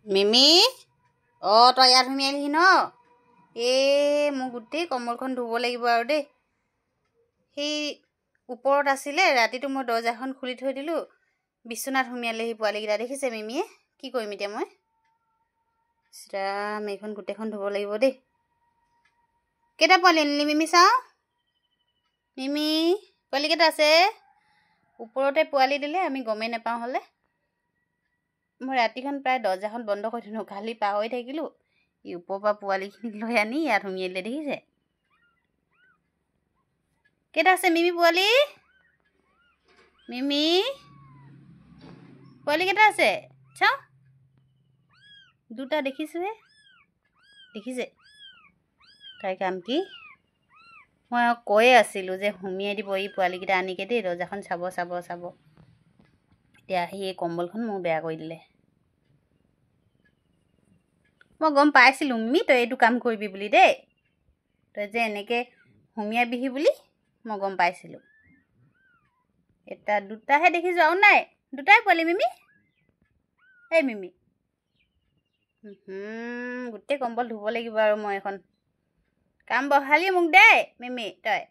মিমি তই ইয়াত সুমিয়ালিহি ন মোৰ গোটেই কম্বলখন ধুব লাগিব আৰু দেই সেই ওপৰত আছিলে ৰাতিটো মই দৰ্জাখন খুলি থৈ দিলোঁ বিচনাত সুমিয়ালেহি পোৱালিকেইটা দেখিছে মিমিয়ে কি কৰিম এতিয়া মই ৰাম এইখন গোটেইখন ধুব লাগিব দেই কেইটা পোৱালি আনিলি মিমি চাওঁ মিমি পোৱালিকেইটা আছে ওপৰতে পোৱালি দিলে আমি গমেই নাপাওঁ হ'লে মই ৰাতিখন প্ৰায় দৰ্জাখন বন্ধ কৰি থলোঁ খালি পাহৰি থাকিলোঁ ই ওপৰৰ পৰা পোৱালিখিনিক লৈ আনি ইয়াত সুমিয়াই দিলে দেখিছে কেইটা আছে মিমি পোৱালি মিমি পোৱালিকেইটা আছে চাওঁ দুটা দেখিছোঁহে দেখিছে তাই কাম কি মই কৈয়ে আছিলোঁ যে সুমিয়াই দিব এই পোৱালিকেইটা আনিকে দেই দৰ্জাখন চাব এতিয়া আহি এই কম্বলখন মোৰ বেয়া কৰি দিলে মই গম পাইছিলোঁ মিমি তই এইটো কাম কৰিবি বুলি দেই তই যে এনেকৈ সুমিয়াবিহি বুলি মই গম পাইছিলোঁ এটা দুটাহে দেখিছোঁ আৰু নাই দুটাই পোৱালি মিমি এই মিমি গোটেই কম্বল ধুব লাগিব আৰু মই এখন কাম বহালি মোক দেই মিমি তই